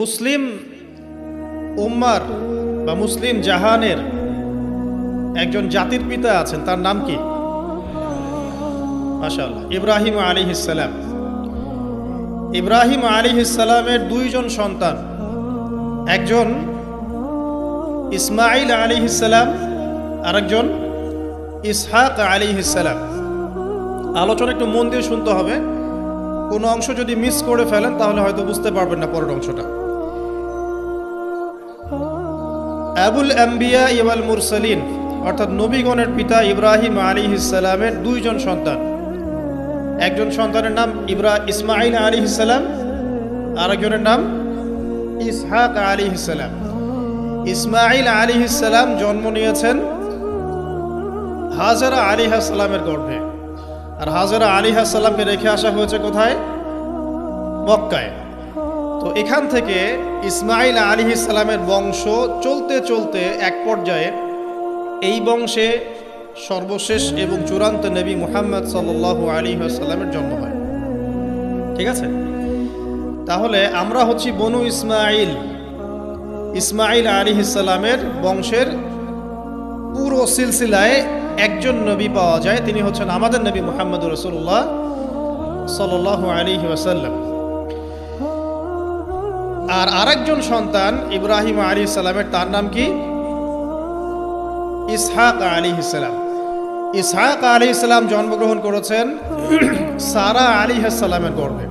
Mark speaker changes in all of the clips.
Speaker 1: মুসলিম উম্মার বা মুসলিম জাহানের একজন জাতির পিতা আছেন, তার নাম কি? মাশাআল্লাহ, ইব্রাহিম আলাইহিস সালাম। ইব্রাহিম আলাইহিস সালামের দুইজন সন্তান, একজন ইসমাঈল আলাইহিস সালাম, আরেকজন ইসহাক আলাইহিস সালাম। আলোচনা একটু মন দিয়ে শুনতে হবে, কোনো অংশ যদি মিস করে ফেলেন তাহলে হয়তো বুঝতে পারবেন না পরের অংশটা। আবুল আম্বিয়া ওয়াল মুরসালিন অর্থাৎ নবীগণের পিতা ইব্রাহিম আলাইহিস সালামের দুইজন সন্তান, একজন সন্তানের নাম ইসমাঈল আলাইহিস সালাম, আরেকজনের নাম ইসহাক আলাইহিস সালাম। ইসমাঈল আলাইহিস সালাম জন্ম নিয়েছেন হাজরা আলাইহিস সালামের গর্ভে, আর হাজরা আলাইহিস সালামকে রেখে আসা হয়েছে কোথায়? মক্কায়। তো এখান থেকে ইসমাঈল আলাইহিস সালামের বংশ চলতে চলতে এক পর্যায়ে এই বংশে সর্বশেষ এবং চূড়ান্ত নবী মুহাম্মদ সাল্লাল্লাহু আলাইহি ওয়াসাল্লামের জন্ম হয়। ঠিক আছে, তাহলে আমরা হচ্ছি বনু ইসমাঈল। ইসমাঈল আলাইহিস সালামের বংশের পুরো সিলসিলায় একজন নবী পাওয়া যায়, তিনি হচ্ছেন আমাদের নবী মুহাম্মদ রাসূলুল্লাহ সাল্লাল্লাহু আলাইহি ওয়াসাল্লাম। আর আরেকজন সন্তান ইব্রাহিম আলাইহিস সালামের, তার নাম কি? ইসহাক আলাইহিস সালাম। ইসহাক আলাইহিস সালাম জন্মগ্রহণ করেছেন সারা আলাইহিস সালামের গর্ভে।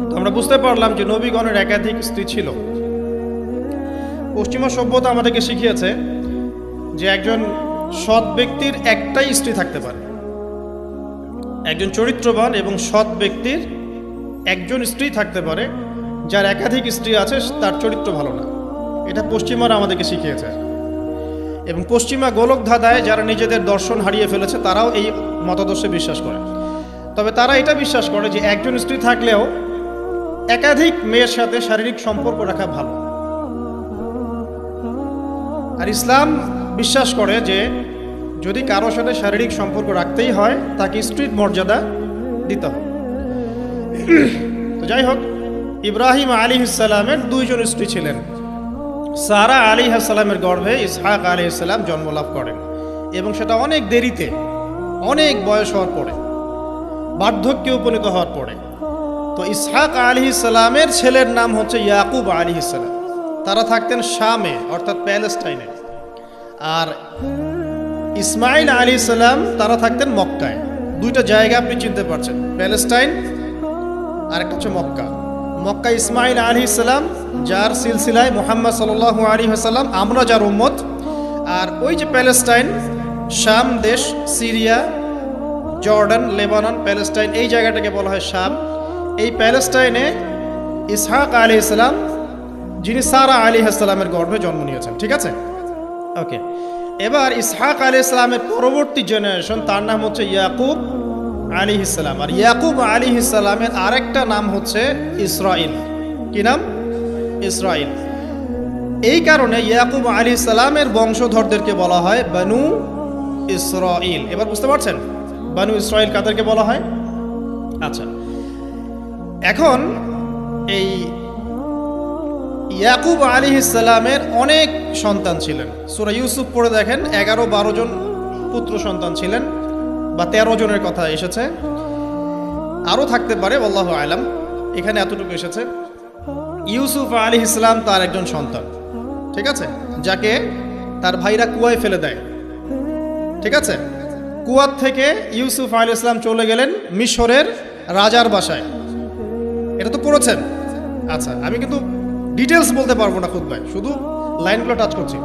Speaker 1: তো আমরা বুঝতে পারলাম যে নবীগণের একাধিক স্ত্রী ছিল। পশ্চিমা সভ্যতা আমাদেরকে শিখিয়েছে যে একজন সৎ ব্যক্তির একটাই স্ত্রী থাকতে পারে, একজন চরিত্রবান এবং সৎ ব্যক্তির একজন স্ত্রী থাকতে পারে, যার একাধিক স্ত্রী আছে তার চরিত্র ভালো না। এটা পশ্চিমারা আমাদেরকে শিখিয়েছে, এবং পশ্চিমা গোলক ধাঁধায় যারা নিজেদের দর্শন হারিয়ে ফেলেছে তারাও এই মতাদর্শে বিশ্বাস করে। তবে তারা এটা বিশ্বাস করে যে একজন স্ত্রী থাকলেও একাধিক মেয়ের সাথে শারীরিক সম্পর্ক রাখা ভালো। আর ইসলাম বিশ্বাস করে যে যদি কারোর সাথে শারীরিক সম্পর্ক রাখতেই হয় তাকে স্ত্রীর মর্যাদা দিতে হবে। তো যাই হোক, ইব্রাহিম আলাইহিস সালামের দুইজন স্ত্রী ছিলেন। সারা আলাইহিস সালামের গর্ভে ইসহাক আলাইহিস সালাম জন্মলাভ করেন, এবং সেটা অনেক দেরিতে, অনেক বয়স হওয়ার পরে, বার্ধক্যে উপনীত হওয়ার পরে। তো ইসহাক আলাইহিস সালামের ছেলের নাম হচ্ছে ইয়াকুব আলাইহিস সালাম। তারা থাকতেন শামে অর্থাৎ প্যালেস্টাইনে, আর ইসমাঈল আলাইহিস সালাম তারা থাকতেন মক্কায়। দুইটা জায়গা আপনি চিনতে পারছেন, প্যালেস্টাইন আর একটা হচ্ছে মক্কা। মক্কা ইসমাঈল আলাইহিস সালাম, যার সিলসিলায় মুহাম্মদ সাল্লাল্লাহু আলাইহি ওয়াসাল্লাম, আমরা যার উম্মত। আর ওই যে প্যালেস্টাইন, শাম দেশ, সিরিয়া, জর্ডান, লেবানন, প্যালেস্টাইন, এই জায়গাটাকে বলা হয় শাম। এই প্যালেস্টাইনে ইসহাক আলাইহিস সালাম, যিনি সারা আলাইহিস সালামের গর্ভে জন্ম নিয়েছেন। ঠিক আছে, ওকে। এবার ইসহাক আলাইহিস সালামের পরবর্তী জেনারেশন, তার নাম হচ্ছে ইয়াকুব আলাইহিস সালাম। আর ইয়াকুব আলাইহিস সালামের আরেকটা নাম হচ্ছে ইসরাইল। কি নাম? ইসরাইল। এই কারণে ইয়াকুব আলাইহিস সালামের বংশধরদেরকে বলা হয় বনু ইসরাইল। এবার বুঝতে পারছেন বনু ইসরাইল কাদেরকে বলা হয়? আচ্ছা, এখন এই ইয়াকুব আলাইহিস সালামের অনেক সন্তান ছিলেন। সূরা ইউসুফ পড়ে দেখেন, 11-12 জন পুত্র সন্তান ছিলেন, বা 13 জনের কথা এসেছে, আরও থাকতে পারে, আল্লাহু আলাম। এখানে এতটুকু এসেছে। ইউসুফ আলাইহিস সালাম তার একজন সন্তান, ঠিক আছে, যাকে তার ভাইরা কুয়ায় ফেলে দেয়। ঠিক আছে, কুয়ার থেকে ইউসুফ আলাইহিস সালাম চলে গেলেন মিশরের রাজার বাসায়। এটা তো পড়েছেন। আচ্ছা, আমি কিন্তু ডিটেলস বলতে পারবো না খুতবায়, শুধু লাইনগুলো টাচ করছি।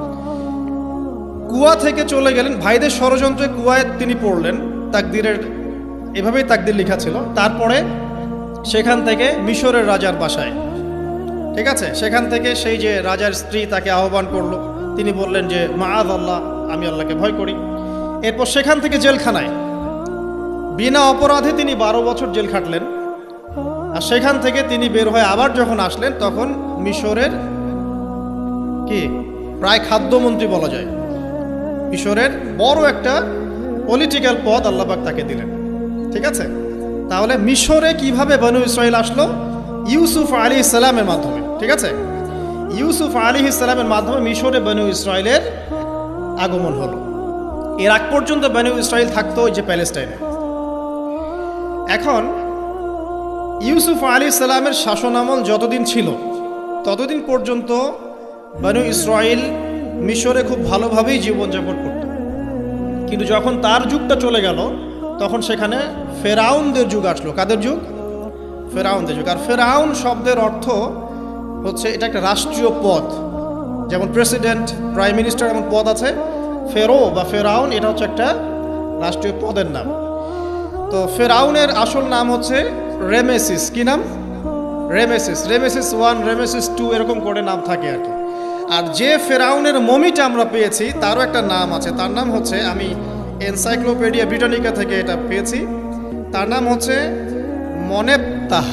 Speaker 1: কুয়া থেকে চলে গেলেন, ভাইদের ষড়যন্ত্রে কুয়ায় তিনি পড়লেন। তাকদিরের এভাবেই তাকদির লেখা ছিল। তারপরে সেখান থেকে মিশরের রাজার বাসায়, ঠিক আছে, সেখান থেকে সেই যে রাজার স্ত্রী তাকে আহ্বান করলো। তিনি বললেন যে মাআয আল্লাহ, আমি আল্লাহকে ভয় করি। এরপর সেখান থেকে জেলখানায় বিনা অপরাধে তিনি 12 বছর জেল খাটলেন। আর সেখান থেকে তিনি বের হয়ে আবার যখন আসলেন, তখন মিশরের কি প্রায় খাদ্যমন্ত্রী বলা যায়, মিশরের বড় একটা পলিটিক্যাল পদ আল্লাহ পাক তাকে দিলেন। ঠিক আছে, তাহলে মিশরে কিভাবে বনু ইসরাইল আসলো? ইউসুফ আলাইহিস সালামের মাধ্যমে। ঠিক আছে, ইউসুফ আলাইহিস সালামের মাধ্যমে মিশরে বনু ইসরায়েলের আগমন হলো। এর আগ পর্যন্ত বনু ইসরায়েল থাকতো ওই যে প্যালেস্টাইনে। এখন ইউসুফ আলাইহিস সালামের শাসনামল যতদিন ছিল ততদিন পর্যন্ত বনু ইসরায়েল মিশরে খুব ভালোভাবেই জীবনযাপন করত। কিন্তু যখন তার যুগটা চলে গেল তখন সেখানে ফেরাউনদের যুগ আসলো। কাদের যুগ? ফেরাউনদের যুগ। আর ফেরাউন শব্দের অর্থ হচ্ছে এটা একটা রাষ্ট্রীয় পদ, যেমন প্রেসিডেন্ট, প্রাইম মিনিস্টার এমন পদ আছে। ফেরো বা ফেরাউন এটা হচ্ছে একটা রাষ্ট্রীয় পদের নাম। তো ফেরাউনের আসল নাম হচ্ছে রেমেসিস। কি নাম? রেমেসিস। রেমেসিস 1, রেমেসিস 2 এরকম করে নাম থাকে আর কি। আর যে ফেরাউনের মমিটা আমরা পেয়েছি তারও একটা নাম আছে। তার নাম হচ্ছে, আমি এনসাইক্লোপিডিয়া ব্রিটানিকা থেকে এটা পেয়েছি, তার নাম হচ্ছে মনেপ্তাহ।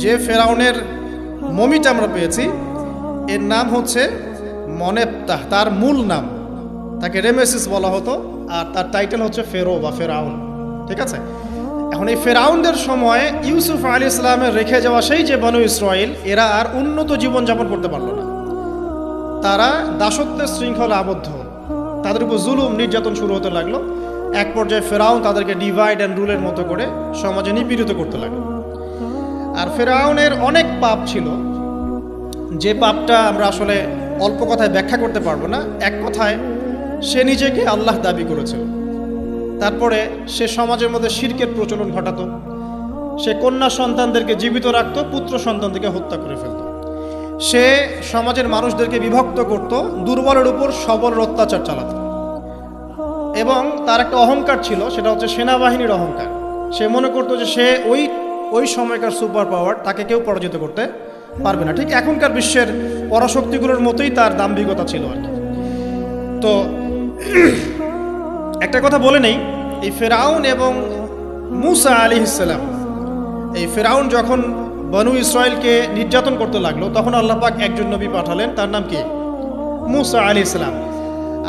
Speaker 1: যে ফেরাউনের মমিটা আমরা পেয়েছি এর নাম হচ্ছে মনেপ্তাহ। তার মূল নাম, তাকে রেমেসিস বলা হতো, আর তার টাইটেল হচ্ছে ফেরো বা ফেরাউন। ঠিক আছে? এখন এই ফেরাউনদের সময় ইউসুফ আলাইহিস সালামের রেখে যাওয়া সেই যে বনু ইসরায়েল, এরা আর উন্নত জীবনযাপন করতে পারলো না। তারা দাসত্বের শৃঙ্খলা আবদ্ধ, তাদের উপর জুলুম নির্যাতন শুরু হতে লাগলো। এক পর্যায়ে ফেরাউন তাদেরকে ডিভাইড অ্যান্ড রুলের মতো করে সমাজে নিপীড়িত করতে লাগলো। আর ফেরাউনের অনেক পাপ ছিল, যে পাপটা আমরা আসলে অল্প কথায় ব্যাখ্যা করতে পারবো না। এক কথায় সে নিজেকে আল্লাহ দাবি করেছিল। তারপরে সে সমাজের মধ্যে শিরকের প্রচলন ঘটাতো। সে কন্যা সন্তানদেরকে জীবিত রাখতো, পুত্র সন্তানদেরকে হত্যা করে ফেলত। সে সমাজের মানুষদেরকে বিভক্ত করত, দুর্বলের উপর সবলের অত্যাচার চালাতো। এবং তার একটা অহংকার ছিল, সেটা হচ্ছে সেনাবাহিনীর অহংকার। সে মনে করতো যে সে ওই সময়কার সুপার পাওয়ার, তাকে কেউ পরাজিত করতে পারবে না। ঠিক এখনকার বিশ্বের পরাশক্তিগুলোর মতোই তার দাম্ভিকতা ছিল আর কি। তো একটা কথা বলে নেই, এই ফেরাউন এবং মূসা আলাইহিস সালাম, এই ফেরাউন যখন বনু ইসরায়েলকে নির্যাতন করতে লাগলো তখন আল্লাহ পাক একজন নবী পাঠালেন, তার নাম কি? মূসা আলাইহিস সালাম।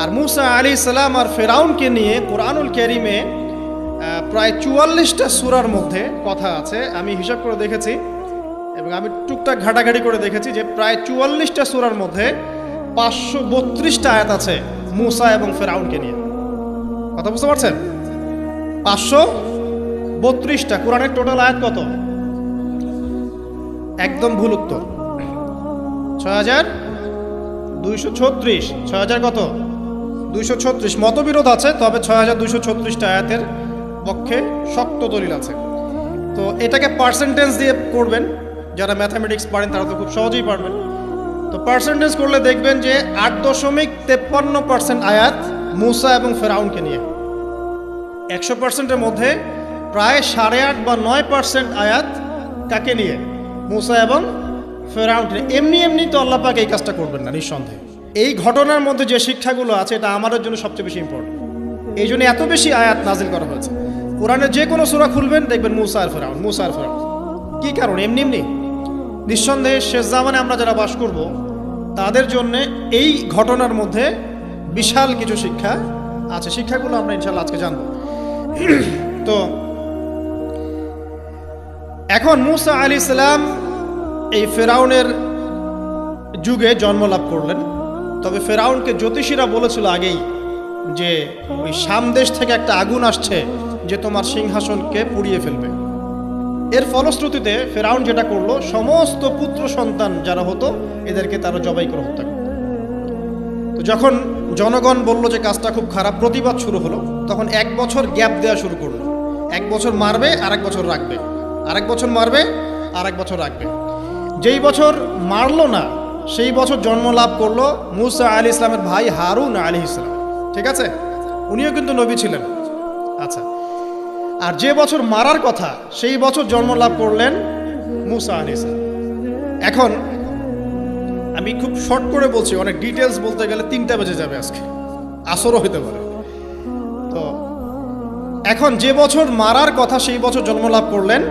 Speaker 1: আর মূসা আলাইহিস সালাম আর ফেরাউনকে নিয়ে কোরআনুল কারীমে প্রায় 44টা সূরার মধ্যে কথা আছে। আমি হিসাব করে দেখেছি এবং আমি টুকটাক ঘাটাঘাটি করে দেখেছি যে প্রায় 44টা সূরার মধ্যে 532টা আয়াত আছে মূসা এবং ফেরাউনকে নিয়ে। কথা বুঝতে পারছেন? 532টা। কোরআনের টোটাল আয়াত কত? একদম ভুল উত্তর, 6236। 6000 কত? 236। মতবিরোধ আছে, তবে 6236টা আয়াতের পক্ষে শক্ত দলিল আছে। তো এটাকে পার্সেন্টেজ দিয়ে করবেন, যারা ম্যাথামেটিক্স পারেন তারা তো খুব সহজেই পারবেন। তো পার্সেন্টেজ করলে দেখবেন যে 8.53% আয়াত মূসা এবং ফেরাউনকে নিয়ে। 100%-এর মধ্যে প্রায় 8.5 বা 9% আয়াত কাকে নিয়ে? মূসা এবং ফেরাউনকে। এমনি এমনি তো আল্লাহ পাক এই কাজটা করবেন না নিঃসন্দেহে। এই ঘটনার মধ্যে যে শিক্ষাগুলো আছে এটা আমাদের জন্য সবচেয়ে বেশি ইম্পর্টেন্ট। এই জন্য এত বেশি আয়াত নাজিল করা হয়েছে। কোরআনের যে কোনো সূরা খুলবেন দেখবেন মূসা আর ফেরাউন, মূসা আর ফেরাউন। কী কারণ? এমনি এমনি? নিঃসন্দেহে শেষ জামানে আমরা যারা বাস করব তাদের জন্য এই ঘটনার মধ্যে বিশাল কিছু শিক্ষা আছে। শিক্ষাগুলো আমরা ইনশাল্লাহ আজকে জানব। তো এখন মূসা আলাইহিস সালাম এই ফেরাউনের যুগে জন্ম লাভ করলেন। তবে ফেরাউনকে জ্যোতিষীরা বলেছিল আগেই যে ওই শাম দেশ থেকে একটা আগুন আসছে যে তোমার সিংহাসনকে পুড়িয়ে ফেলবে। এর ফলশ্রুতিতে ফেরাউন যেটা করলো, সমস্ত পুত্র সন্তান যারা হতো এদেরকে তারা জবাই করে হত্যা করত। তো যখন জনগণ বলল যে কাজটা খুব খারাপ, প্রতিবাদ শুরু হলো, তখন 1 বছর গ্যাপ দেওয়া শুরু করলো। 1 বছর মারবে, আর 1 বছর রাখবে, আর 1 বছর মারবে, আর 1 বছর রাখবে। যেই বছর মারলো না সেই বছর জন্ম লাভ করলো মূসা আলাইহিস সালামের ভাই হারুন আলাইহিস সালাম। ঠিক আছে? উনিও কিন্তু নবী ছিলেন। আচ্ছা, আর যে বছর মারার কথা সেই বছর জন্ম লাভ করলেন মূসা আলাইহিস সালাম। এখন আমি খুব শর্ট করে বলছি, অনেক ডিটেলস বলতে গেলে 3টা বেজে যাবে, আজকে আসরও হতে পারে। তো এখন যে বছর মারার কথা সেই বছর জন্ম লাভ করলেন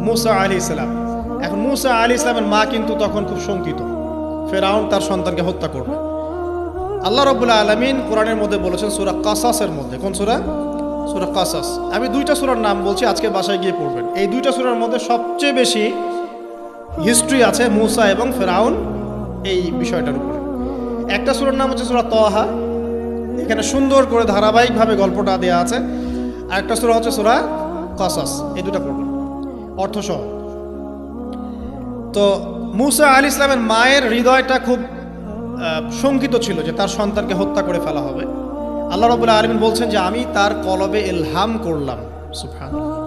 Speaker 1: মূসা আলাইহিস সালাম। এখন মূসা আলাইহিস সালামের মা কিন্তু তখন খুব শঙ্কিত, ফেরাউন তার সন্তানকে হত্যা করবে। আল্লাহ রাব্বুল আলামিন কোরআনের মধ্যে বলেছেন সূরা কাসাসের মধ্যে। কোন সূরা? সূরা কাসাস। আমি 2টা সূরার নাম বলছি, আজকে বাসায় গিয়ে পড়বেন। এই 2টা সূরার মধ্যে সবচেয়ে বেশি হিস্ট্রি আছে মূসা এবং ফেরাউন এই বিষয়টার উপরে। একটা সূরার নাম হচ্ছে সূরা তাহা, এখানে সুন্দর করে ধারাবাহিকভাবে গল্পটা দেওয়া আছে। আর একটা সূরা হচ্ছে সূরা কসস, এই দুটো পড়বেন অর্থসহ। তো মুসা আলাইহিস সালামের মায়ের হৃদয়টা খুব শঙ্কিত ছিল যে তার সন্তানকে হত্যা করে ফেলা হবে। আল্লাহ রাব্বুল আলামিন বলছেন যে আমি তার কলবে ইলহাম করলাম। সুবহানাল্লাহ,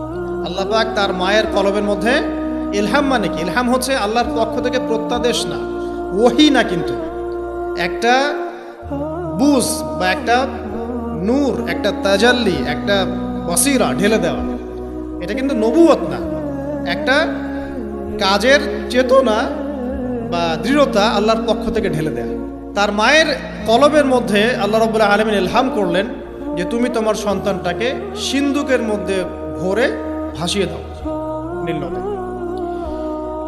Speaker 1: আল্লাহ পাক তার মায়ের কলবের মধ্যে ইলহাম, মানে কি ইলহাম হচ্ছে আল্লাহর পক্ষ থেকে প্রত্যাদেশ না, ওহী না, কিন্তু একটা বুঝ বা একটা নূর, একটা তাজাল্লি, একটা বসিরা ঢেলে দেওয়া। এটা কিন্তু নবুয়ত না, একটা কাজের চেতনা বা দৃঢ়তা আল্লাহর পক্ষ থেকে ঢেলে দেয়া। তার মায়ের কলবের মধ্যে আল্লাহ রাব্বুল আলামিন ইলহাম করলেন যে তুমি তোমার সন্তানটাকে সিন্দুকের মধ্যে ভরে ভাসিয়ে দাও নীল নদে।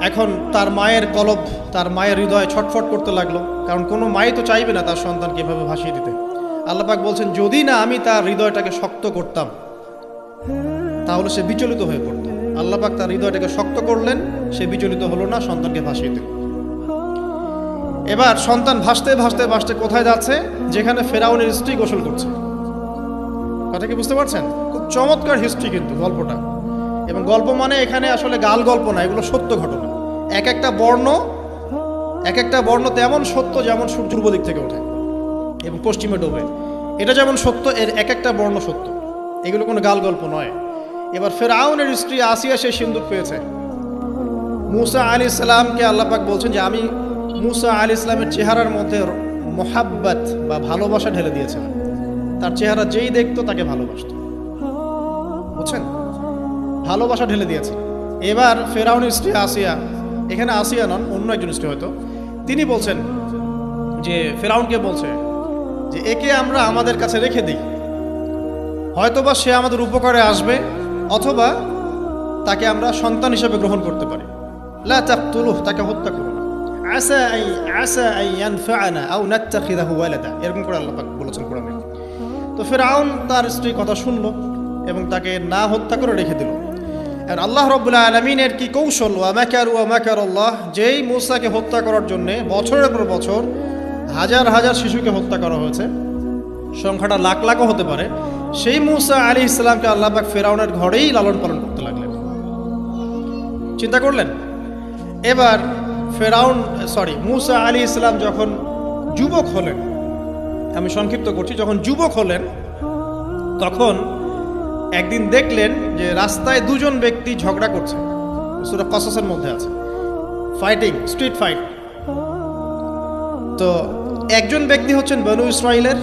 Speaker 1: এখন তার মায়ের কলব, তার মায়ের হৃদয় ছটফট করতে লাগলো, কারণ কোনো মাই তো চাইবে না তার সন্তানকে এভাবে ভাসিয়ে দিতে। আল্লাহ পাক বলছেন যদি না আমি তার হৃদয়টাকে শক্ত করতাম তাহলে সে বিচলিত হয়ে পড়তো। আল্লাহ পাক তার হৃদয়টাকে শক্ত করলেন, সে বিচলিত হলো না, সন্তানকে ভাসিয়ে দিল। এবার সন্তান ভাসতে ভাসতে ভাসতে কোথায় যাচ্ছে? যেখানে ফেরাউনের স্ত্রী গোসল করছে। কথা কি বুঝতে পারছেন? খুব চমৎকার হিস্ট্রি কিন্তু গল্পটা। এবং গল্প মানে এখানে আসলে গাল গল্প না, এগুলো সত্য ঘটনা। এক একটা বর্ণ তেমন সত্য যেমন সূর্য পূর্ব দিক থেকে ওঠে এবং পশ্চিমে ডোবে, এটা যেমন সত্য, এর এক একটা বর্ণ সত্য, এগুলো কোনো গাল গল্প নয়। এবার ফেরাউনের স্ত্রী আসিয়া সে সিন্দুক পেয়েছে। মুসা আলাইহিস সালামকে আল্লাহ পাক বলছেন যে আমি মুসা আলাইহিস সালামের চেহারার মধ্যে মোহাব্বত বা ভালোবাসা ঢেলে দিয়েছিলাম। তার চেহারা যেই দেখতো তাকে ভালোবাসত, বুঝছেন, ভালোবাসা ঢেলে দিয়েছে। এবার ফেরাউনের স্ত্রী আসিয়া, এখানে আসিয়া নন, অন্য একজন স্ত্রী হয়তো, তিনি বলছেন যে ফেরাউনকে বলছে যে একে আমরা আমাদের কাছে রেখে দিই, হয়তোবা সে আমাদের উপকারে আসবে, অথবা তাকে আমরা সন্তান হিসেবে গ্রহণ করতে পারি। লা তাকতুলুহু, তাকে হত্যা করো না। আসা আন ইয়ানফা'না আও নাত্তাখিযাহু ওয়ালাদা, এরকম করে আল্লাহ পাক বলেছেন কোরআনে। তো ফেরাউন তার স্ত্রীর কথা শুনলো এবং তাকে না হত্যা করে রেখে দিল। আর আল্লাহ রাব্বুল আলামিনের কি কৌশল! ওয়া মাকারু ওয়া মাকারাল্লাহ, যেই মূসাকে হত্যা করার জন্য বছরের পর বছর হাজার হাজার শিশুকে হত্যা করা হয়েছে, সংখ্যাটা লাখ লাখও হতে পারে, সেই মূসা আলাইহিস সালামকে আল্লাহ পাক ফেরাউনের ঘরেই লালন পালন করতে লাগলেন। চিন্তা করলেন? এবার মূসা আলাইহিস সালাম যখন যুবক হলেন, আমি সংক্ষিপ্ত করছি, যখন যুবক হলেন তখন একদিন দেখলেন যে রাস্তায় দুজন ব্যক্তি ঝগড়া করছে। সূরা কসসের মধ্যে আছে, ফাইটিং, স্ট্রিট ফাইট। তো একজন ব্যক্তি হচ্ছেন বনু ইসরাইলের,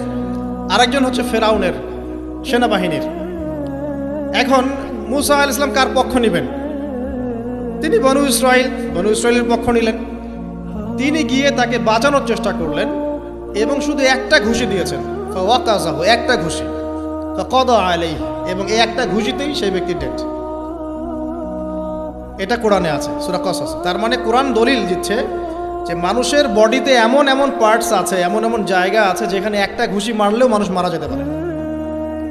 Speaker 1: আরেকজন হচ্ছে ফেরাউনের সেনাবাহিনীর। এখন মূসা আলাইহিস সালাম কার পক্ষ নেবেন? তিনি বনু ইসরাইলের পক্ষ নিলেন। তিনি গিয়ে তাকে বাঁচানোর চেষ্টা করলেন এবং শুধু একটা ঘুষি দিয়েছেন, ফাওয়াকাযাহু, একটা ঘুষি, ফাকাদা আলাইহি, এবং এই একটা ঘুষিতেই সেই ব্যক্তি ডেড। এটা কোরআনে আছে, সূরা কসস। তার মানে কোরআন দলিল দিচ্ছে যে মানুষের বডিতে এমন এমন পার্টস আছে, এমন এমন জায়গা আছে যেখানে একটা ঘুষি মারলেও মানুষ মারা যেতে পারে।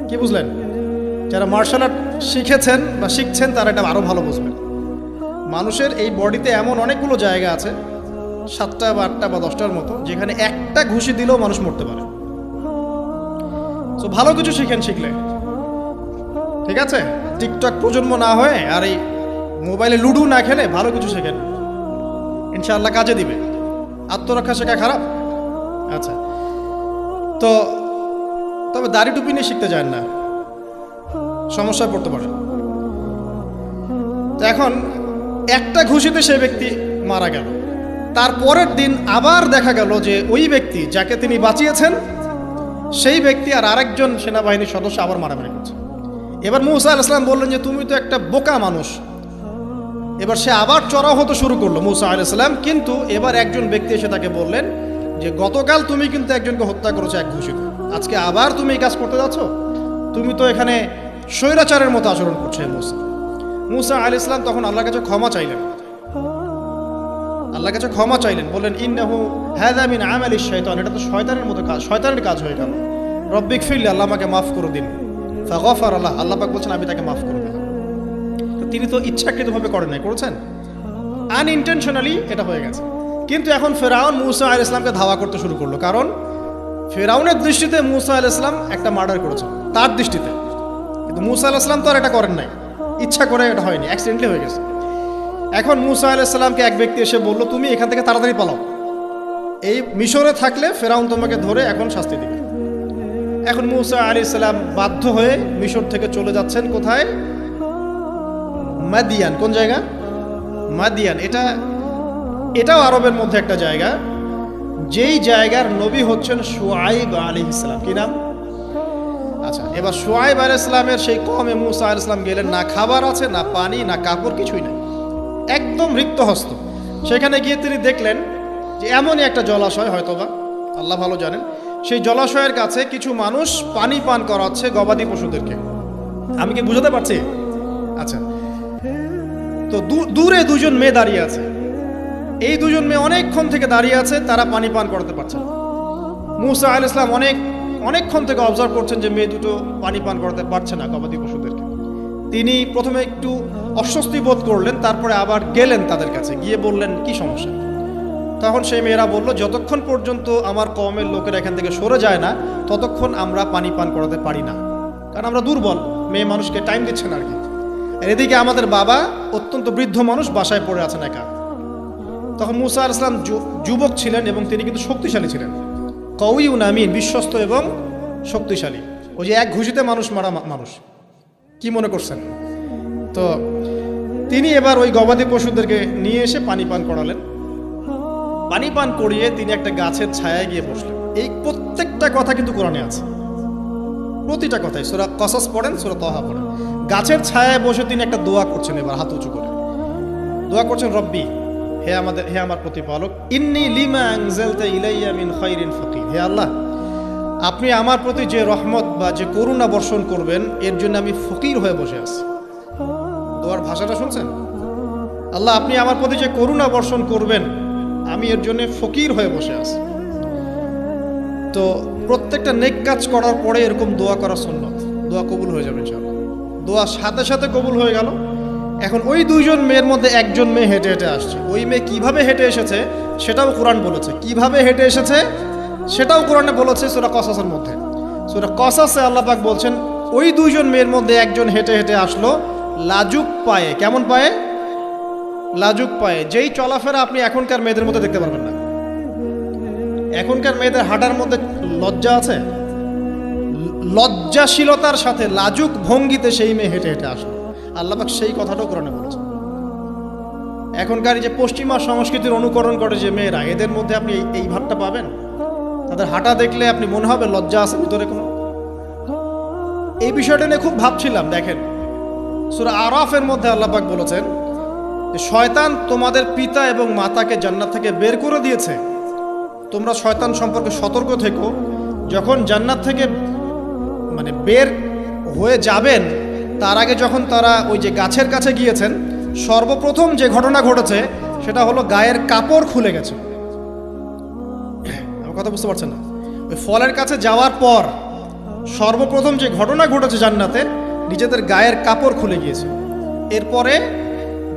Speaker 1: কি বুঝলেন? যারা মার্শাল আর্ট শিখেছেন বা শিখছেন তারা এটা আরও ভালো বুঝবেন। মানুষের এই বডিতে এমন অনেকগুলো জায়গা আছে, 7টা বা 8টা বা 10টার মতো, যেখানে একটা ঘুষি দিলেও মানুষ মরতে পারে। তো ভালো কিছু শিখলে, ঠিক আছে, টিকটক প্রজন্ম না হয়ে আর এই মোবাইলে লুডু না খেলে ভালো কিছু শেখেন, ইনশাআল্লাহ কাজে দিবে। আত্মরক্ষা শেখা খারাপ? আচ্ছা, তো তবে দাড়ি টুপি নিয়ে শিখতে যান না, সমস্যায় পড়তে পারে। তো এখন একটা ঘুষিতে সেই ব্যক্তি মারা গেল। তারপরের দিন আবার দেখা গেল যে ওই ব্যক্তি যাকে তিনি বাঁচিয়েছেন সেই ব্যক্তি আর আরেকজন সেনাবাহিনীর সদস্য আবার মারামারি করছে। এবার মূসা আলাইহিস সালাম বললেন যে তুমি তো একটা বোকা মানুষ। এবার সে আবার চড়াও হতে শুরু করলো মূসা আলাইহিস সালাম, কিন্তু এবার একজন ব্যক্তি এসে তাকে বললেন যে গতকাল তুমি কিন্তু একজনকে হত্যা করেছো এক ঘুষিতে, আজকে আবার তুমি এই কাজ করতে যাচ্ছ, তুমি তো এখানে স্বৈরাচারের মতো আচরণ করছো। মূসা আলাইহিস সালাম তখন আল্লাহর কাছে ক্ষমা চাইলেন, বললেন ইন্নাহু হাযা মিন আমালিশ শাইতান, এটা তো শয়তানের মতো কাজ, শয়তানের কাজ হয়ে গেল। রব্বিক ফিরলি, আল্লাহ আমাকে মাফ করে দিন। ফাগফার আল্লাহ, আল্লাহ পাক বলছেন আমি তাকে মাফ করে দিলাম। তো তিনি তো ইচ্ছাকৃতভাবে করেন নাই, করেছেন আনইনটেনশনালি, এটা হয়ে গেছে। কিন্তু এখন ফেরাউন মুসা আলাইহিস সালামকে ধাওয়া করতে শুরু করলো, কারণ ফেরাউনের দৃষ্টিতে মুসা আলাইহিস সালাম একটা মার্ডার করেছে তার দৃষ্টিতে, কিন্তু মুসা আলাইহিস সালাম তো আর এটা করেন নাই, ইচ্ছা করে এটা হয়নি, অ্যাক্সিডেন্টলি হয়ে গেছে। এখন মুসা আলাইহিস সালামকে এক ব্যক্তি এসে বলল, তুমি এখান থেকে তাড়াতাড়ি পালাও, এই মিশরে থাকলে ফেরাউন তোমাকে ধরে এখন শাস্তি দিবে। এখন মুসা আলাইহিস সালাম বাধ্য হয়ে মিশর থেকে চলে যাচ্ছেন কোথায়? মাদিয়ান। কোন জায়গা? মাদিয়ান। এটাও আরবের মধ্যে একটা জায়গা, যেই জায়গার নবী হচ্ছেন শুআইব আলাইহিস সালাম। কি নাম? আচ্ছা, এবার শুআইব আলাইহিস সালামের সেই কওমে মুসা আলাইহিস সালাম গেলেন, না খাবার আছে, না পানি, না কাপড়, কিছুই নাই, একদম রিক্ত হস্ত। সেখানে গিয়ে তিনি দেখলেন যে এমনই একটা জলাশয়, হয়তোবা আল্লাহ ভালো জানেন, সেই জলাশয়ের কাছে কিছু মানুষ পানি পান করাচ্ছে গবাদি পশুদেরকে। আমি কি বুঝাতে পারছি? আচ্ছা, তো দূরে দুজন মেয়ে দাঁড়িয়ে আছে, এই দুজন মেয়ে অনেকক্ষণ থেকে দাঁড়িয়ে আছে, তারা পানি পান করাতে পারছে না। মুসা আলাইহিস সালাম অনেকক্ষণ থেকে অবজার্ভ করছেন যে মেয়ে দুটো পানি পান করাতে পারছে না গবাদি পশুদেরকে। তিনি প্রথমে একটু অস্বস্তি বোধ করলেন, তারপরে আবার গেলেন তাদের কাছে, গিয়ে বললেন কি সমস্যা। তখন সেই মেয়েরা বলল, যতক্ষণ পর্যন্ত আমার কওমের লোকেরা এখান থেকে সরে যায় না ততক্ষণ আমরা পানি পান করাতে পারি না, কারণ আমরা দুর্বল, মেয়ে মানুষকে টাইম দিচ্ছে না আর কি। আর এদিকে আমাদের বাবা অত্যন্ত বৃদ্ধ মানুষ, বাসায় পড়ে আছেন একা। তখন মুসা আলাইহিস সালাম যুবক ছিলেন এবং তিনি কিন্তু শক্তিশালী ছিলেন, কওয়িউন আমিন, বিশ্বস্ত এবং শক্তিশালী। ওই যে এক ঘুষিতে মানুষ মারা মানুষ, কি মনে করছেন? তো তিনি এবার ওই গবাদি পশুদেরকে নিয়ে এসে পানি পান করালেন। পানি পান করিয়ে তিনি একটা গাছের ছায়ায় গিয়ে বসলেন। এই প্রত্যেকটা কথা কিন্তু কোরআনে আছে, প্রতিটা কথাই। সূরা কসস পড়েন, সূরা তাহা পড়েন। গাছের ছায়ায় বসে তিনি একটা দোয়া করছেন, এবার হাত উঁচু করে দোয়া করছেন, রব্বি, হে আমার প্রতিপালক, ইন্নী লিমা আনজালতা ইলাইয়া মিন খাইরিন ফাকির। হে আল্লাহ, আপনি আমার প্রতি যে রহমত বা যে করুণা বর্ষণ করবেন এর জন্য আমি ফকির হয়ে বসে আছি। দোয়ার ভাষাটা শুনছেন? আল্লাহ, আপনি আমার প্রতি যে করুণা বর্ষণ করবেন আমি এর জন্য ফকির হয়ে বসে আছি। তো প্রত্যেকটা নেক কাজ করার পরে এরকম দোয়া করা সুন্নত, দোয়া কবুল হয়ে যাবে ইনশাআল্লাহ। দোয়া সাথে সাথে কবুল হয়ে গেল। এখন ওই দুইজন মেয়ের মধ্যে একজন মেয়ে হেঁটে হেঁটে আসছে। ওই মেয়ে কিভাবে হেঁটে এসেছে সেটাও কোরআন বলেছে, কিভাবে হেঁটে এসেছে সেটাও কোরআনে বলেছে সূরা কসসের মধ্যে। সূরা কসসে আল্লাহ পাক বলছেন, ওই দুইজন মেয়ের মধ্যে একজন হেঁটে হেঁটে আসলো লাজুক পায়ে। কেমন পায়ে? লাজুক পায়ে। যেই চলাফেরা আপনি এখনকার মেয়েদের মধ্যে দেখতে পারবেন না। এখনকার মেয়েদের হাঁটার মধ্যে লজ্জা আছে, লজ্জাশীলতার সাথে লাজুক ভঙ্গিতে সেই মেয়ে হেঁটে হেঁটে আসলো। আল্লাহ পাক সেই কথাটাও কোরআনে বলেছেন। এখনকার যে পশ্চিমা সংস্কৃতির অনুকরণ করে যে মেয়েরা, এদের মধ্যে আপনি এই ভাবটা পাবেন। তাদের হাঁটা দেখলে আপনি মনে হবে লজ্জা আছে ভিতরে কোনো। এই বিষয়টা নিয়ে খুব ভাবছিলাম। দেখেন, সূরা আরাফের মধ্যে আল্লাহ পাক বলেছেন যে শয়তান তোমাদের পিতা এবং মাতাকে জান্নাত থেকে বের করে দিয়েছে, তোমরা শয়তান সম্পর্কে সতর্ক থেকো। যখন জান্নাত থেকে বের হয়ে যাবেন তার আগে যখন তারা ওই যে গাছের কাছে গিয়েছেন, সর্বপ্রথম যে ঘটনা ঘটেছে সেটা হলো গায়ের কাপড় খুলে গেছে। আমার কথা বুঝতে পারছেন না? ওই ফলের কাছে যাওয়ার পর সর্বপ্রথম যে ঘটনা ঘটেছে জান্নাতে, নিজেদের গায়ের কাপড় খুলে গিয়েছে। এরপরে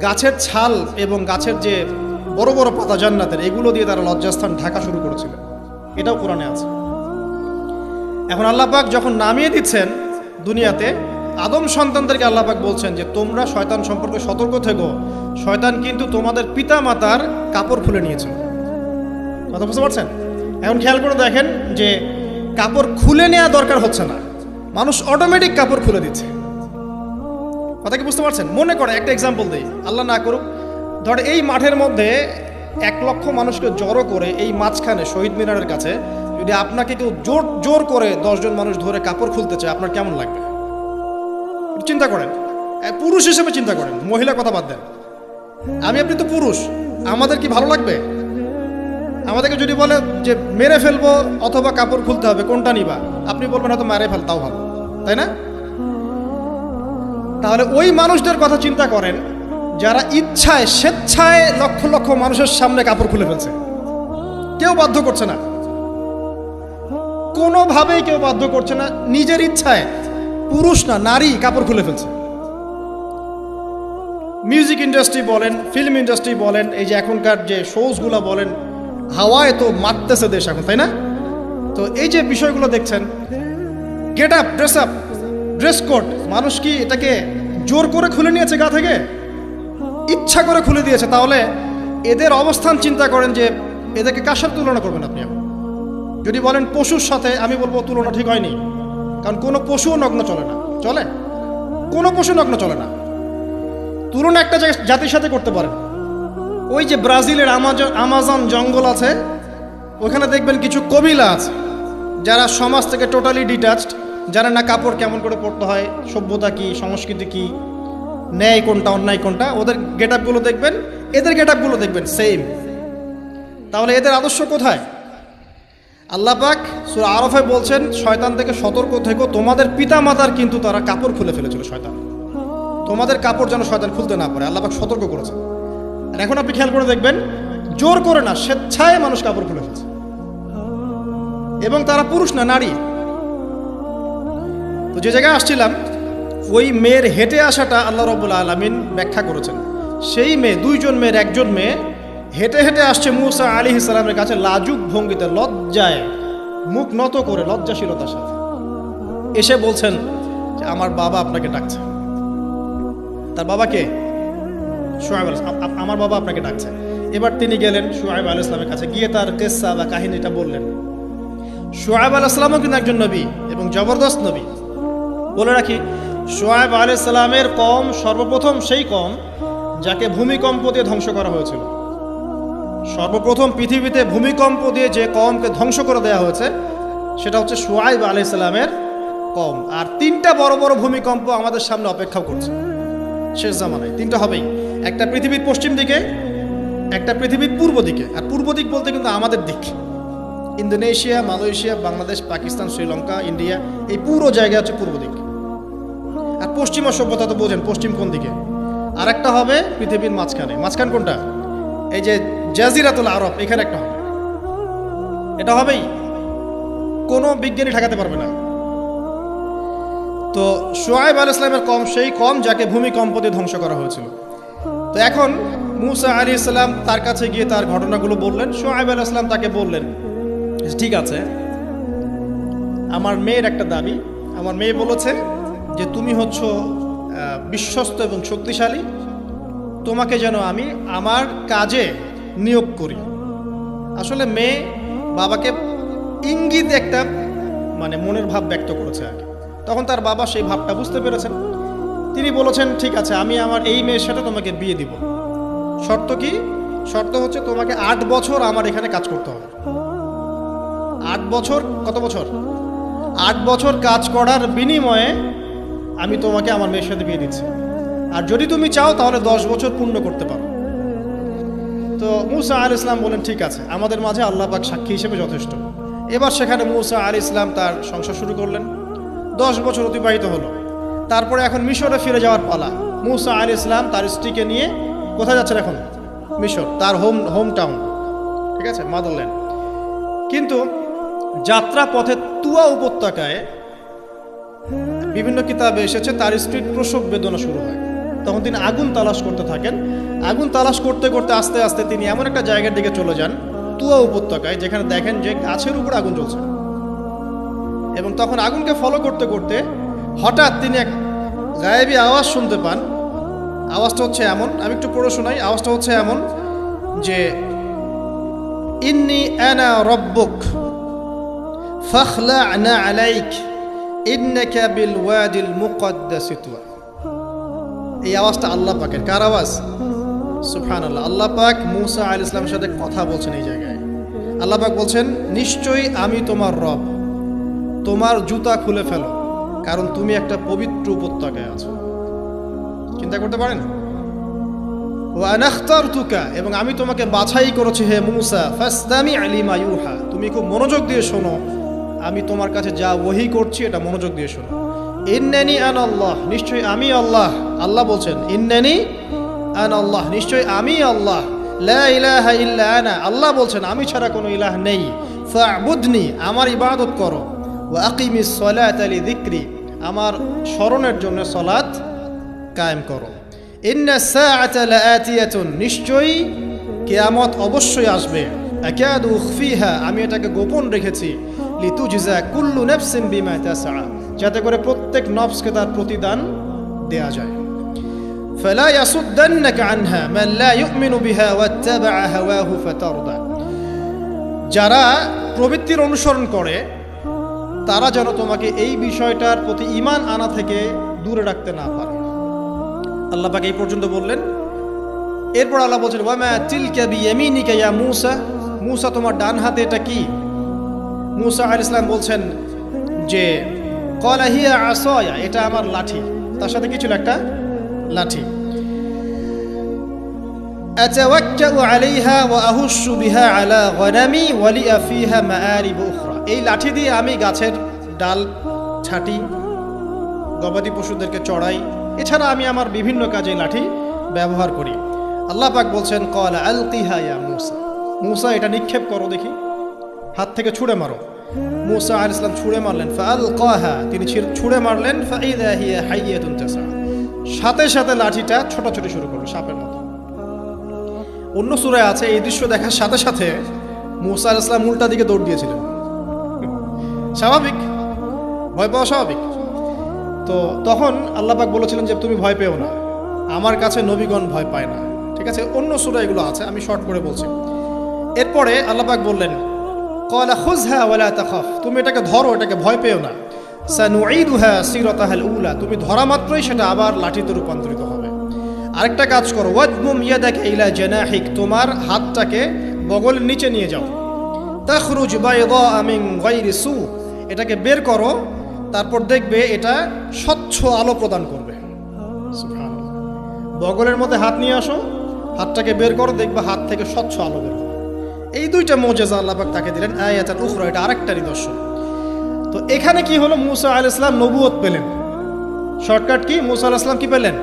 Speaker 1: গাছের ছাল এবং গাছের যে বড় বড় পাতা জান্নাতের, এগুলো দিয়ে তারা লজ্জাস্থান ঢাকা শুরু করেছিলেন। এটাও কোরআনে আছে। এখন আল্লাহ পাক যখন নামিয়ে দিচ্ছেন দুনিয়াতে, আদম সন্তানদেরকে আল্লাহ পাক বলছেন যে তোমরা শয়তান সম্পর্কে সতর্ক থেকো, শয়তান কিন্তু তোমাদের পিতা মাতার কাপড় খুলে নিয়েছে। কথা বুঝতে পারছেন? এখন খেয়াল করে দেখেন যে কাপড় খুলে নেওয়া দরকার হচ্ছে না, মানুষ অটোমেটিক কাপড় খুলে দিচ্ছে। কথা কি বুঝতে পারছেন? মনে করে একটা এক্সাম্পল দিই, আল্লাহ না করুক, ধর এই মাঠের মধ্যে 1 লক্ষ মানুষকে জড়ো করে এই মাঝখানে শহীদ মিনারের কাছে যদি আপনাকে কেউ জোর করে 10 জন মানুষ ধরে কাপড় খুলতে চায়, আপনার কেমন লাগবে? চিন্তা করেন, পুরুষ হিসেবে চিন্তা করেন, মহিলা কথা বাদ দেন। আপনি তো পুরুষ, আমাদের কি ভালো লাগবে? আমাদেরকে যদি বলে যে মেরে ফেলবো অথবা কাপড় খুলতে হবে, কোনটা নিবা? আপনি বলবেন হয়তো মেরে ফেল, তাও ভালো, তাই না? তাহলে ওই মানুষদের কথা চিন্তা করেন যারা ইচ্ছায় স্বেচ্ছায় লক্ষ লক্ষ মানুষের সামনে কাপড় খুলে ফেলছে। কেউ বাধ্য করছে না, কোনোভাবেই কেউ বাধ্য করছে না, নিজের ইচ্ছায় পুরুষ না নারী কাপড় খুলে ফেলছে। মিউজিক ইন্ডাস্ট্রি বলেন, ফিল্ম ইন্ডাস্ট্রি বলেন, এই যে এখনকার যে শোজগুলো বলেন, হাওয়ায় তো মারতেছে দেশ এখন, তাই না? তো এই যে বিষয়গুলো দেখছেন, গেট আপ, ড্রেস কোড, মানুষ কি এটাকে জোর করে খুলে নিয়েছে গা থেকে? ইচ্ছা করে খুলে দিয়েছে। তাহলে এদের অবস্থান চিন্তা করেন যে এদেরকে কার সাথে তুলনা করবেন আপনি? যদি বলেন পশুর সাথে, আমি বলবো তুলনা ঠিক হয়নি, কারণ কোনো পশুও নগ্ন চলে না। চলে? কোনো পশু নগ্ন চলে না। তুলনা একটা জাতির সাথে করতে পারেন। ওই যে ব্রাজিলের আমাজন জঙ্গল আছে, ওখানে দেখবেন কিছু কবিলা আছে যারা সমাজ থেকে টোটালি ডিটাচড, জানে না কাপড় কেমন করে পরতে হয়, সভ্যতা কি, সংস্কৃতি কি, ন্যায় কোনটা, অন্যায় কোনটা। ওদের গেট আপগুলো দেখবেন, এদের গেট আপগুলো দেখবেন সেম। তাহলে এদের আদর্শ কোথায়? আল্লাহ পাক সূরা আরাফে বলছেন, শয়তান থেকে সতর্ক থেকো, তোমাদের পিতা মাতার কিন্তু তারা কাপড় খুলে ফেলেছিল শয়তান, তোমাদের কাপড় যেন শয়তান খুলতে না পারে, আল্লাহ পাক সতর্ক করেছেন। আর এখন আপনি খেয়াল করে দেখবেন, জোর করে না, স্বেচ্ছায় মানুষ কাপড় খুলে ফেলছে, এবং তারা পুরুষ না, নারী। তো যে জায়গায় আসছিলাম, ওই মেয়ের হেঁটে আসাটা আল্লাহ রাব্বুল আলামিন ব্যাখ্যা করেছেন। সেই মেয়ে, দুইজন মেয়ের একজন মেয়ে হেঁটে হেঁটে আসছে মূসা আলাইহিস সালামের কাছে লাজুক ভঙ্গিতে, লজ্জায় মুখ নত করে, লজ্জাশীলতার সাথে এসে বলছেন যে আমার বাবা আপনাকে ডাকছে। তার বাবাকে? শুআয়ব আলাইহিস সালাম, আমার বাবা আপনাকে ডাকছে। এবার তিনি গেলেন শুআয়ব আলাইহিস সালামের কাছে, গিয়ে তার কিসসা বা কাহিনীটা বললেন। শুআয়ব আলাইহিস সালামও কিন্তু একজন নবী এবং জবরদস্ত নবী। বলে রাখি, শুআয়ব আলাইহিস সালামের কওম সর্বপ্রথম সেই কওম যাকে ভূমিকম্প দিয়ে ধ্বংস করা হয়েছিল। সর্বপ্রথম পৃথিবীতে ভূমিকম্প দিয়ে যে কওমকে ধ্বংস করে দেওয়া হয়েছে সেটা হচ্ছে শুআয়ব আলাইহিস সালামের কওম। আর তিনটা বড় বড় ভূমিকম্প আমাদের সামনে অপেক্ষা করছে শেষ জামানায়। তিনটা হবেই, একটা পৃথিবীর পশ্চিম দিকে, একটা পৃথিবীর পূর্ব দিকে। আর পূর্ব দিক বলতে কিন্তু আমাদের দিক, Indonesia, Malaysia, Bangladesh, Pakistan, Sri Lanka, India, এই পুরো জায়গা হচ্ছে পূর্ব দিক। আর পশ্চিমা সভ্যতা তো বোঝেন, পশ্চিম কোন দিকে। আর একটা হবে পৃথিবীর মাঝখানে। মাঝখান কোনটা? এই যে জাজিরাতুল আরব, এখানে একটা হবে। এটা হবেই, কোনো বিজ্ঞানী ঠেকাতে পারবে না। তো শুআয়ব আলাইহিস সালামের কওম সেই কওম যাকে ভূমিকম্প দিয়ে ধ্বংস করা হয়েছিল। তো এখন মূসা আলাইহিস সালাম তার কাছে গিয়ে তার ঘটনাগুলো বললেন। শুআয়ব আলাইহিস সালাম তাকে বললেন, ঠিক আছে, আমার মেয়ের একটা দাবি। আমার মেয়ে বলেছে যে তুমি হচ্ছ বিশ্বস্ত এবং শক্তিশালী, তোমাকে যেন আমি আমার কাজে নিয়োগ করি। আসলে মেয়ে বাবাকে ইঙ্গিত একটা মানে মনের ভাব ব্যক্ত করেছে আগে, তখন তার বাবা সেই ভাবটা বুঝতে পেরেছেন। তিনি বলেছেন, ঠিক আছে, আমি আমার এই মেয়ের সাথে তোমাকে বিয়ে দিব। শর্ত কি? শর্ত হচ্ছে তোমাকে 8 বছর আমার এখানে কাজ করতে হবে। 8 বছর, কত বছর? 8 বছর কাজ করার বিনিময়ে আমি তোমাকে আমার মেয়ের সাথে বিয়ে দিচ্ছি। আর যদি তুমি চাও তাহলে 10 বছর পূর্ণ করতে পারো। তো মূসা আলাইহিস সালাম বলেন, ঠিক আছে, আমাদের মাঝে আল্লাহ পাক সাক্ষী হিসেবে যথেষ্ট। এবার সেখানে মূসা আলাইহিস সালাম তার সংসার শুরু করলেন। 10 বছর অতিবাহিত হলো। তারপরে এখন মিশরে ফিরে যাওয়ার পালা। মূসা আলাইহিস সালাম তার স্ত্রীকে নিয়ে কোথায় যাচ্ছেন এখন? মিশর, তার হোম টাউন, ঠিক আছে, মাদারল্যান্ড। কিন্তু যাত্রা পথে তুয়া উপত্যকায় বিভিন্ন কিতাবে এসেছে তার স্ত্রীর প্রসব বেদনা শুরু হয়। তখন তিনি আগুন তালাশ করতে থাকেন। আগুন তালাশ করতে করতে আস্তে আস্তে তিনি এমন একটা জায়গার দিকে চলে যান, তুয়া উপত্যকায়, যেখানে দেখেন যে গাছের উপর আগুন জ্বলছে। এবং তখন আগুনকে ফলো করতে করতে হঠাৎ তিনি এক গায়েবী আওয়াজ শুনতে পান। আওয়াজটা হচ্ছে এমন, আমি একটু পড়ে শোনাই। আওয়াজটা হচ্ছে এমন যে, ইন্নী আনা রব্বুক ফাখলা'না আলাইক ইন্নাকা বিল ওয়াদিল মুকদ্দাস তুয়া। এই আওয়াজটা আল্লাহ পাকের। কার আওয়াজ? সুবহানাল্লাহ। আল্লাহ পাক মূসা আলাইহিস সালামের সাথে কথা বলছেন এই জায়গায়। আল্লাহ পাক বলছেন, নিশ্চয়ই আমি তোমার রব, তোমার জুতা খুলে ফেলো, কারণ তুমি একটা পবিত্র উপত্যকায় আছো। চিন্তা করতে পারেন? ওয়া আনা ইখতারতুকা, এবং আমি তোমাকে বাছাই করেছি হে মূসা, ফাসতামি' লিমা ইউহা, তুমি খুব মনোযোগ দিয়ে শোনো, আমি তোমার কাছে যা ওহী করছি এটা মনোযোগ দিয়ে শোনো। ইন্নানি আনা আল্লাহ, নিশ্চয়ই আমি আল্লাহ। আল্লাহ বলছেন, ইন্নানি আনা আল্লাহ, নিশ্চয়ই আমি আল্লাহ। লা ইলাহা ইল্লা আনা, আল্লাহ বলছেন আমি ছাড়া কোনো ইলাহ নেই। ফা'বুদনি, আমার ইবাদত করো। ওয়া আকিমিস সালাতা লিযিকরি, আমার স্মরণের জন্য সালাত কায়েম করো। ইন্নাস সাআতা লাআতিয়াতুন, নিশ্চয়ই কিয়ামত অবশ্যই আসবে। আকাদু উখফিহা, আমি এটাকে গোপন রেখেছি, লিতুজজা কুল্লু নাফসিন বিমা তাসআ, যাতে করে প্রত্যেক নফসকে তার প্রতিদান দেয়া যায়। ফালা ইয়াসুদ্দান্নাকা আনহা মান লা ইউমিনু বিহা ওয়াত্তাবা'a হাওয়াহু ফাতারদা, যারা প্রবৃত্তির অনুসরণ করে তারা যেন তোমাকে এই বিষয়টার প্রতি ঈমান আনা থেকে দূরে রাখতে না পারে। আল্লাহ পাক এই পর্যন্ত বললেন। এরপর আল্লাহ বলছেন ওয়ামা তিলকা বিয়ামিনিকা ইয়া মূসা, মূসা তোমার ডান হাতে এটা কি? মূসা আলাইহিস সালাম বলছেন যে ক্বালা হিয়া আসায়া, এটা আমার লাঠি। তার সাথে কি ছিল? একটা লাঠি। আতাওয়াক্কাউ আলাইহা ওয়া আহুশু বিহা আলা গনামি ওয়া লিয়া ফিহা মাআরিব উখরা, এই লাঠি দিয়ে আমি গাছের ডাল ছাঁটি, গবাদি পশুদেরকে চড়াই, এছাড়া আমি আমার বিভিন্ন কাজে লাঠি ব্যবহার করি। আল্লাহ পাক বলছেন ক্বালা আলকিহা ইয়া মূসা, মূসা এটা নিক্ষেপ করো দেখি, হাত থেকে ছুঁড়ে মারো। মূসা আলাইহিস সালাম ছুঁড়ে মারলেন, ফাআলকাহা, তিনি ছুঁড়ে মারলেন, ফাইযা হিয়া হাইয়াতুন তাসআ, সাথে সাথে লাঠিটা ছোটাছুটি শুরু করলো সাপের মতো। অন্য সূরায় আছে এই দৃশ্য দেখার সাথে সাথে মূসা আলাইহিস সালাম উল্টা দিকে দৌড় দিয়েছিলেন। স্বাভাবিক, ভয় পাওয়া স্বাভাবিক। তো তখন আল্লাহ পাক বলেছিলেন যে তুমি ভয় পেও না, আমার কাছে নবীগণ ভয় পায় না। ঠিক আছে, অন্য সূরা এগুলো আছে, আমি শর্ট করে বলছি। এরপরে আল্লাহ পাক বললেন ক্বালা খুযহা ওয়ালা তাখাফ, তুমি এটাকে ধরো, এটাকে ভয় পেও না। সানুঈদুহা সিরাতাহাল উলা, তুমি ধরা মাত্রই সেটা আবার লাঠিতে রূপান্তরিত হবে। আরেকটা কাজ করো, ওয়াদমুম ইয়াদাকা ইলা জানাহিক, তোমার হাতটাকে বগলের নিচে নিয়ে যাও। তাখরুজ বাইদা মিন গায়রি সু, এটাকে বের করো, তারপর দেখবে এটা স্বচ্ছ আলো প্রদান করবে। সুবহানাল্লাহ, বগলের মধ্যে হাত নিয়ে আসো, হাতটাকে বের করো, দেখবে হাত থেকে স্বচ্ছ আলো বের হবে। এই দুইটা মুজিজা আল্লাহ পাক তাকে দিলেন, আয়াতান উখরা, এটা আরেকটা নিদর্শন। তো এখানে কি হলো? মূসা আলাইহিস সালাম নবুয়ত পেলেন। Shortcut key? মূসা আলাইহিস সালাম কি পেলেন?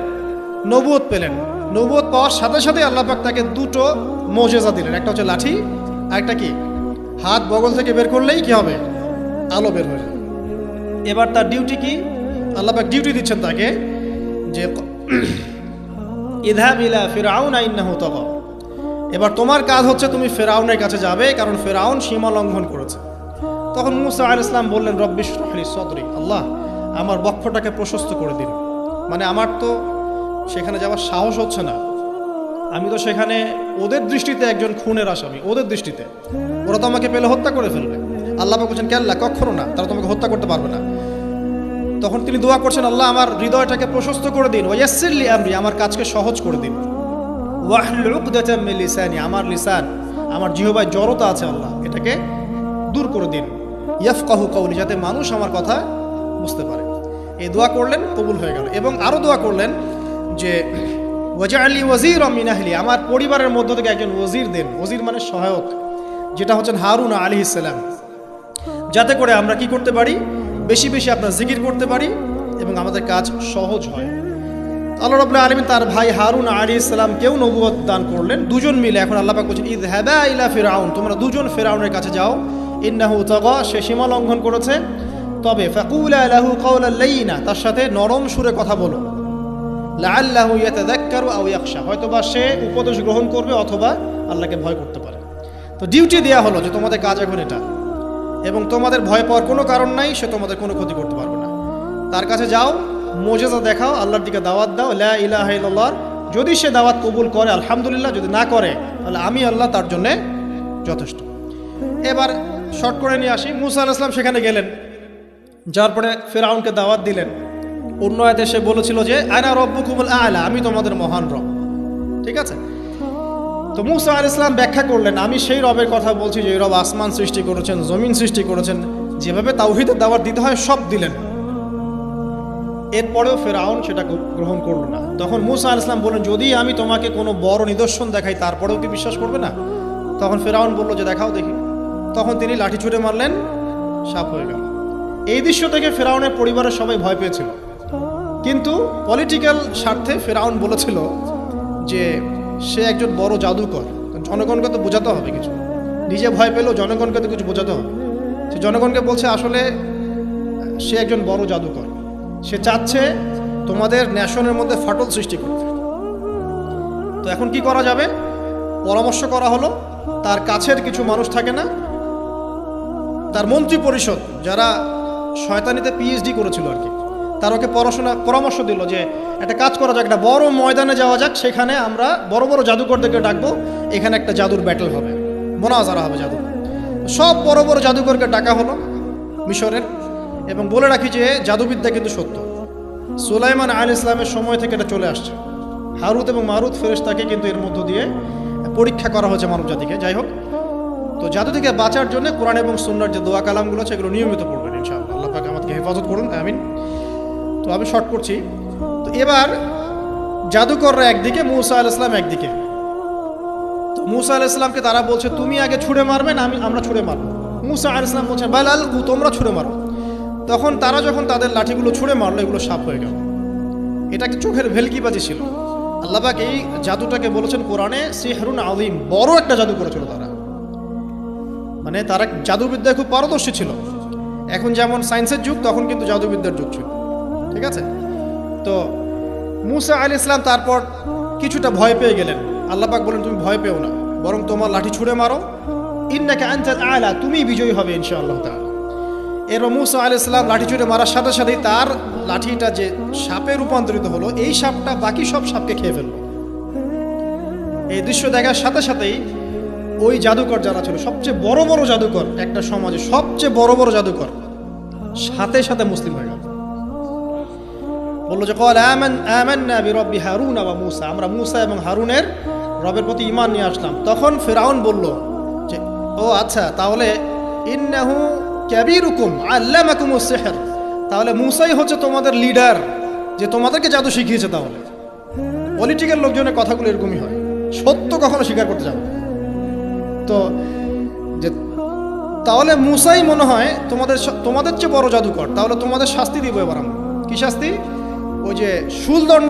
Speaker 1: নবুয়ত পেলেন। নবুয়ত পাওয়ার সাথে সাথে আল্লাহ পাক তাকে দুটো মুজিজা দিলেন, একটা হচ্ছে লাঠি, আরেকটা কি? হাত বগল থেকে বের করলেই কি হবে? আলো বের হয়ে যাবে। এবার তার ডিউটি কি? আল্লাহ পাক ডিউটি দিচ্ছেন তাকে যে ইযহাব ইলা ফিরআউনা ইন্নাহু তাগা, এবার তোমার কাজ হচ্ছে তুমি ফেরাউনের কাছে যাবে, কারণ ফেরাউন সীমা লঙ্ঘন করেছে। তখন মূসা আলাইহিস সালাম বললেন রব্বি ইশরাহ লি সাদরি, আল্লাহ আমার বক্ষটাকে প্রশস্ত করে দিন। মানে আমার তো সেখানে যাওয়ার সাহস হচ্ছে না, আমি তো সেখানে ওদের দৃষ্টিতে একজন খুনের আসামি, ওদের দৃষ্টিতে ওরা তো আমাকে পেলে হত্যা করে ফেলবে। আল্লাহ পাক বলছেন কেল্লা, কখনো না, তারা তোমাকে হত্যা করতে পারবে না। তখন তিনি দোয়া করছেন আল্লাহ আমার হৃদয়টাকে প্রশস্ত করে দিন, ওয়াইয়াসসির লি আমরি, আমার কাজকে সহজ করে দিন। ওয়াহলুল উকদাতাম মিন লিসানি, আমার লিসান, আমার জিহ্বায় জড়তা আছে আল্লাহ, এটাকে দূর করে দিন। ইয়াফকাহু কওলি, যাতে মানুষ আমার কথা বুঝতে পারে। এই দোয়া করলেন, কবুল হয়ে গেল। এবং আরও দোয়া করলেন যে ওয়াজআলি ওয়াজিরাম মিন আহলি, আমার পরিবারের মধ্য থেকে একজন ওয়াজির দেন। ওয়াজির মানে সহায়ক, যেটা হচ্ছেন হারুন আলাইহিস সালাম, যাতে করে আমরা কি করতে পারি? বেশি বেশি আপনার জিকির করতে পারি এবং আমাদের কাজ সহজ হয়। আল্লাহ রাব্বুল আলামিন তার ভাই হারুন আলাইহিস সালামকেও নবুয়ত দান করলেন, দুজন মিলে। এখন আল্লাহ পাক বলছেন ইযহাবা ইলা ফিরআউন, তোমরা দুজন ফিরআউনের কাছে যাও, ইন্নাহু তাগা, সে সীমা লঙ্ঘন করেছে। তবে ফাকুলা লাহু কাওলাল লাইয়িনা, তার সাথে নরম সুরে কথা বলো। লাআল্লাহু ইয়াতাযাক্কারু আও ইয়াখশা, হয়তোবা সে উপদেশ গ্রহণ করবে অথবা আল্লাহকে ভয় করতে পারে। তো ডিউটি দেয়া হলো যে তোমাদের কাজ এখন এটা, এবং তোমাদের ভয় পাওয়ার কোনো কারণ নাই, সে তোমাদের কোনো ক্ষতি করতে পারবে না। তার কাছে যাও, মুজিজা দেখাও, আল্লাহর দিকে দাওয়াত দাও, লা ইলাহা ইল্লাল্লাহ। যদি সে দাওয়াত কবুল করে আলহামদুলিল্লাহ, যদি না করে তাহলে আমি আল্লাহ তার জন্য যথেষ্ট। এবার শর্ট করে নিয়ে আসি, মূসা আলাইহিস সালাম সেখানে গেলেন, যার পরে ফিরআউনকে দাওয়াত দিলেন। অন্য আয়াতে সে বলেছিল যে আনা রব্বুকুমুল আ'লা, আমি তোমাদের মহান রব। ঠিক আছে, তো মূসা আলাইহিস সালাম ব্যাখ্যা করলেন আমি সেই রবের কথা বলছি যে রব আসমান সৃষ্টি করেছেন, জমিন সৃষ্টি করেছেন, যেভাবে তাওহীদের দাওয়াত দিতে হয় সব দিলেন। এরপরেও ফিরআউন সেটা গ্রহণ করলো না। তখন মূসা আলাইহিস সালাম বললেন যদি আমি তোমাকে কোনো বড় নিদর্শন দেখাই তারপরেও কি বিশ্বাস করবে না? তখন ফিরআউন বলল যে দেখাও দেখি। তখন তিনি লাঠি ছুঁড়ে মারলেন, সাপ হয়ে গেল। এই দৃশ্য থেকে ফিরআউনের পরিবারের সবাই ভয় পেয়েছিল, কিন্তু পলিটিক্যাল স্বার্থে ফিরআউন বলেছিল যে সে একজন বড় জাদুকর, জনগণকে তো বোঝাতে হবে কিছু, নিজে ভয় পেলেও জনগণকে তো কিছু বোঝাতে হবে। সে জনগণকে বলছে আসলে সে একজন বড় জাদুকর, সে চাচ্ছে তোমাদের ন্যাশনের মধ্যে ফাটল সৃষ্টি করতে। তো এখন কি করা যাবে? পরামর্শ করা হলো। তার কাছের কিছু মানুষ থাকে না, তার মন্ত্রী পরিষদ যারা শয়তানিতে পিএইচডি করেছিল আর কি, তার ওকে পরামর্শ দিল যে একটা কাজ করা যাক, একটা বড় ময়দানে যাওয়া যাক, সেখানে আমরা বড় বড় জাদুকরদেরকে ডাকবো, এখানে একটা জাদুর ব্যাটল হবে, মোনাজারা হবে জাদু। সব বড় বড় জাদুকরকে ডাকা হলো মিশরের। এবং বলে রাখি যে জাদুবিদ্যা কিন্তু সত্য, সুলাইমান আলাইহিস সালামের সময় থেকে এটা চলে আসছে। হারুত এবং মারুত ফেরেশতাকে কিন্তু এর মধ্য দিয়ে পরীক্ষা করা হয়েছে মানব জাতিকে। যাই হোক, তো জাদু থেকে বাঁচার জন্য কোরআন এবং সুন্নাহর যে দোয়া কালামগুলো আছে এগুলো নিয়মিত পড়বেন ইনশাআল্লাহ। আল্লাহ পাক আমাদেরকে হেফাজত করুন, আমিন। তো আমি শর্ট করছি। তো এবার জাদুকররা একদিকে, মূসা আলাইহিস সালাম একদিকে। তো মূসা আলাইহিস সালামকে তারা বলছে তুমি আগে ছুঁড়ে মারবে না আমরা ছুঁড়ে মারবো। মূসা আলাইহিস সালাম বলছেন বাল আলকু, তোমরা ছুঁড়ে মারো। তখন তারা যখন তাদের লাঠিগুলো ছুঁড়ে মারলো, এগুলো সাপ হয়ে গেল। এটা একটা চোখের ভেলকিবাজি ছিল। আল্লাহ পাক এই জাদুটাকে বলেছেন কোরআনে সিহরুন আযীম, বড় একটা জাদু করেছিল তারা। মানে তারা জাদুবিদ্যায় খুব পারদর্শী ছিল। এখন যেমন সায়েন্সের যুগ, তখন কিন্তু জাদুবিদ্যার যুগ ছিল, ঠিক আছে। তো মূসা আলাইহিস সালাম তারপর কিছুটা ভয় পেয়ে গেলেন। আল্লাহ পাক বলেন তুমি ভয় পেও না, বরং তোমার লাঠি ছুঁড়ে মারো, ইন্নাকা আনতাল আ'লা, তুমি বিজয়ী হবে ইনশাআল্লাহ তাআলা। এরপর মূসা আলাইহিস সালাম লাঠি ছুঁড়ে মারার সাথে সাথেই তার লাঠিটা যে সাপে রূপান্তরিত হলো, এই সাপটা বাকি সব সাপকে খেয়ে ফেললো। এই দৃশ্য দেখার সাথে সাথেই ওই জাদুকর যারা ছিল, সবচেয়ে বড় বড় জাদুকর, একটা সমাজে সবচেয়ে বড় বড় জাদুকর, সাথে সাথে মুসলিম হয়ে গেল। বললো যে ক্বাল আমান্না বিরব্বি হারুন ওয়া মূসা, আমরা মূসা এবং হারুনের রবের প্রতি ঈমান নিয়ে আসলাম। তখন ফিরআউন বলল যে ও আচ্ছা, তাহলে ইন্নাহু কাবীরুকুম আল্লামাকুমুস সিহর, তাহলে মূসাই হচ্ছে তোমাদের লিডার, যে তোমাদেরকে জাদু শিখিয়েছে। তাহলে পলিটিক্যাল লোকজনের কথাগুলো এরকমই হয়, সত্য কখনো স্বীকার করতে যাবে। তো যে তাহলে মূসাই মনে হয় তোমাদের চেয়ে বড় জাদুকর, তাহলে তোমাদের শাস্তি দিব এবার আমরা। কি শাস্তি? ওই যে শুলদণ্ড